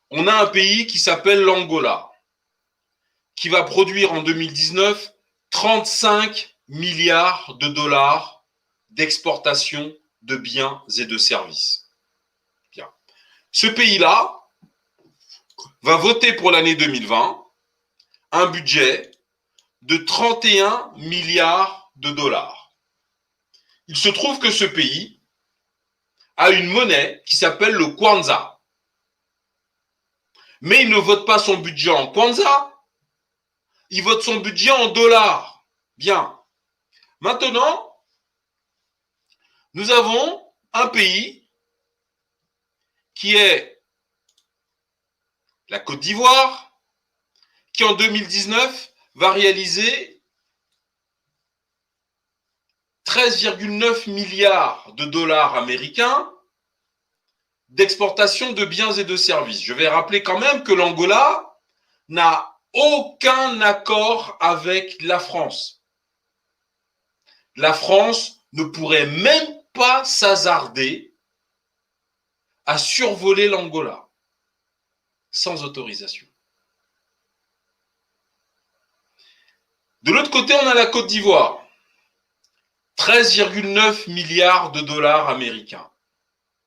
On a un pays qui s'appelle l'Angola, qui va produire en 2019 35 milliards de dollars d'exportation de biens et de services. Bien. Ce pays-là va voter pour l'année 2020 un budget de 31 milliards de dollars. Il se trouve que ce pays a une monnaie qui s'appelle le Kwanza. Mais il ne vote pas son budget en Kwanza, il vote son budget en dollars. Bien. Maintenant, nous avons un pays qui est la Côte d'Ivoire, qui en 2019 va réaliser 13,9 milliards de dollars américains d'exportation de biens et de services. Je vais rappeler quand même que l'Angola n'a aucun accord avec la France. La France ne pourrait même pas s'hasarder à survoler l'Angola sans autorisation. De l'autre côté, on a la Côte d'Ivoire. 13,9 milliards de dollars américains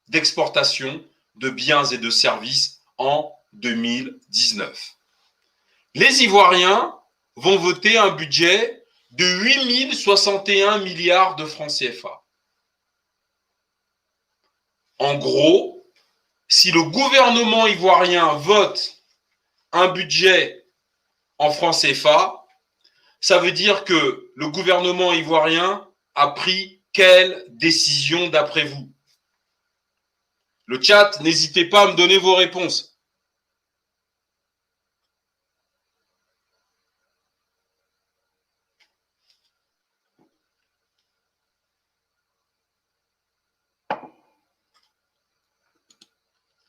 d'exportation de biens et de services en 2019. Les Ivoiriens vont voter un budget de 8 061 milliards de francs CFA. En gros, si le gouvernement ivoirien vote un budget en francs CFA, ça veut dire que le gouvernement ivoirien a pris quelle décision d'après vous? Le chat, n'hésitez pas à me donner vos réponses.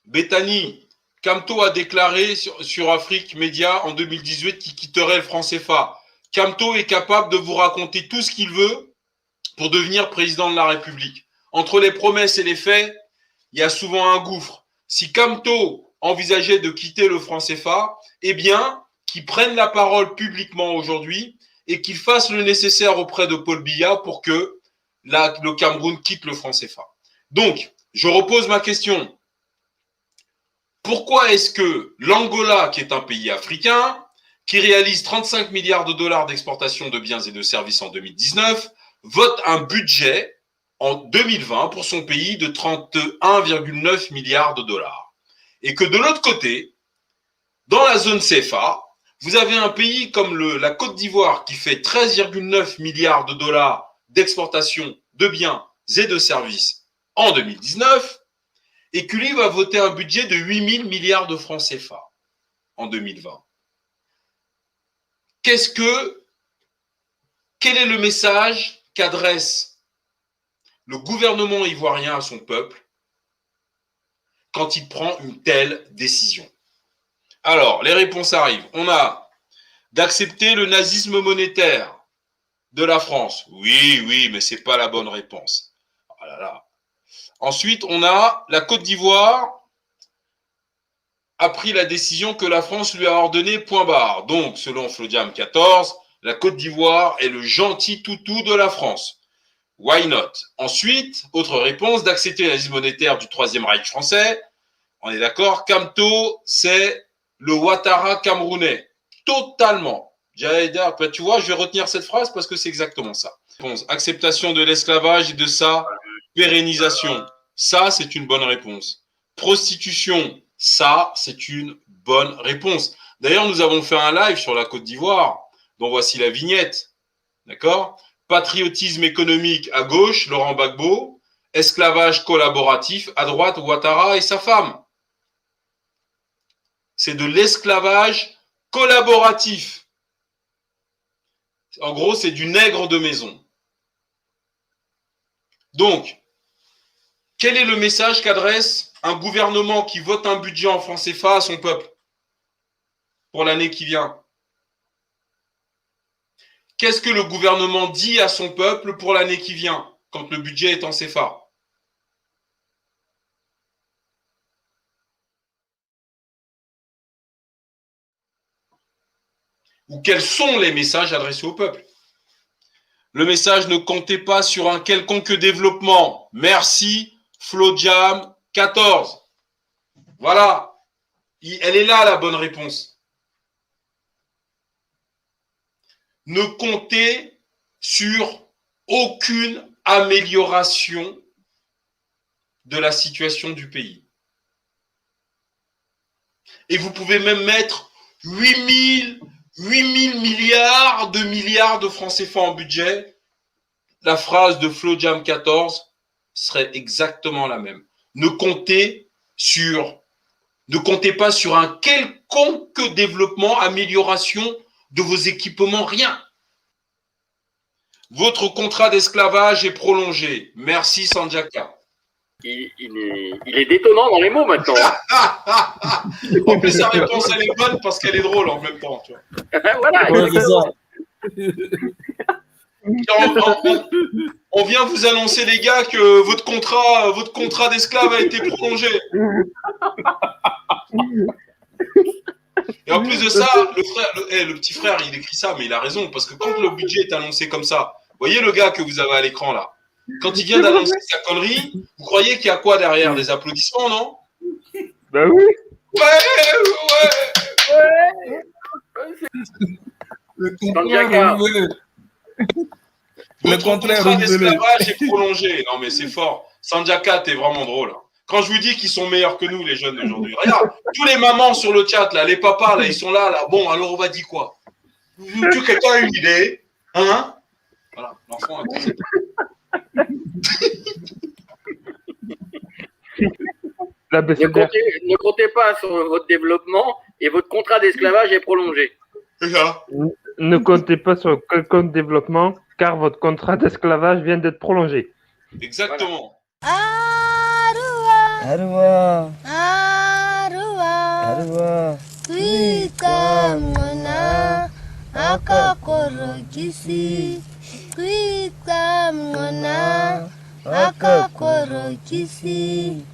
Bethany, Camto a déclaré sur Afrique Média en 2018 qu'il quitterait le franc CFA. Camto est capable de vous raconter tout ce qu'il veut pour devenir président de la République. Entre les promesses et les faits, il y a souvent un gouffre. Si Camto envisageait de quitter le franc CFA, eh bien, qu'il prenne la parole publiquement aujourd'hui et qu'il fasse le nécessaire auprès de Paul Biya pour que le Cameroun quitte le franc CFA. Donc, je repose ma question. Pourquoi est-ce que l'Angola, qui est un pays africain, qui réalise 35 milliards de dollars d'exportation de biens et de services en 2019, vote un budget en 2020 pour son pays de 31,9 milliards de dollars? Et que de l'autre côté, dans la zone CFA, vous avez un pays comme la Côte d'Ivoire qui fait 13,9 milliards de dollars d'exportation de biens et de services en 2019, et que lui va voter un budget de 8 000 milliards de francs CFA en 2020. Quel est le message qu'adresse le gouvernement ivoirien à son peuple quand il prend une telle décision? Alors, les réponses arrivent. On a d'accepter le nazisme monétaire de la France. Oui, mais ce n'est pas la bonne réponse. Oh là là. Ensuite, on a la Côte d'Ivoire a pris la décision que la France lui a ordonnée, point barre. Donc, selon Flodiam 14, la Côte d'Ivoire est le gentil toutou de la France. Why not? Ensuite, autre réponse, d'accepter le nazisme monétaire du Troisième Reich français. On est d'accord, Camto, c'est le Ouattara camerounais. Totalement. Tu vois, je vais retenir cette phrase parce que c'est exactement ça. Réponse, acceptation de l'esclavage et de sa pérennisation. Ça, c'est une bonne réponse. Prostitution, ça, c'est une bonne réponse. D'ailleurs, nous avons fait un live sur la Côte d'Ivoire, dont voici la vignette. D'accord? Patriotisme économique à gauche, Laurent Gbagbo. Esclavage collaboratif à droite, Ouattara et sa femme. C'est de l'esclavage collaboratif. En gros, c'est du nègre de maison. Donc, quel est le message qu'adresse un gouvernement qui vote un budget en francs CFA à son peuple pour l'année qui vient? Qu'est-ce que le gouvernement dit à son peuple pour l'année qui vient quand le budget est en CFA? ou quels sont les messages adressés au peuple. Le message: ne comptez pas sur un quelconque développement. Merci, Flojam 14. Voilà. Elle est là, la bonne réponse. Ne comptez sur aucune amélioration de la situation du pays. Et vous pouvez même mettre 8 000 milliards de francs CFA en budget. La phrase de Flojam 14 serait exactement la même. Ne comptez pas sur un quelconque développement, amélioration de vos équipements, rien. Votre contrat d'esclavage est prolongé. Merci, Sanjaka. Il est détonnant dans les mots maintenant. En plus, sa réponse, elle est bonne parce qu'elle est drôle en même temps. Tu vois. Voilà, Ouais, c'est ça. On vient vous annoncer, les gars, que votre contrat d'esclave a été prolongé. Et en plus de ça, le petit frère, il écrit ça, mais il a raison, parce que quand le budget est annoncé comme ça, voyez le gars que vous avez à l'écran là, quand il vient d'annoncer sa connerie, vous croyez qu'il y a quoi derrière? Des applaudissements, non? Ben oui. Ouais. Le Sanjaka. Votre contrat d'esclavage est prolongé. Non, mais c'est fort. Sanjaka, t'es vraiment drôle. Quand je vous dis qu'ils sont meilleurs que nous, les jeunes d'aujourd'hui. Regarde, tous les mamans sur le chat, là, les papas, là, ils sont là. Bon, alors on va dire quoi? Tu quelqu'un a une idée? Hein? Voilà, l'enfant a pensé. Ne comptez pas sur votre développement et votre contrat d'esclavage est prolongé. C'est ça. Ne comptez pas sur quelconque développement car votre contrat d'esclavage vient d'être prolongé. Exactement. Arwa Kuika mwana akakorokisi Kuika mwana akakorokisi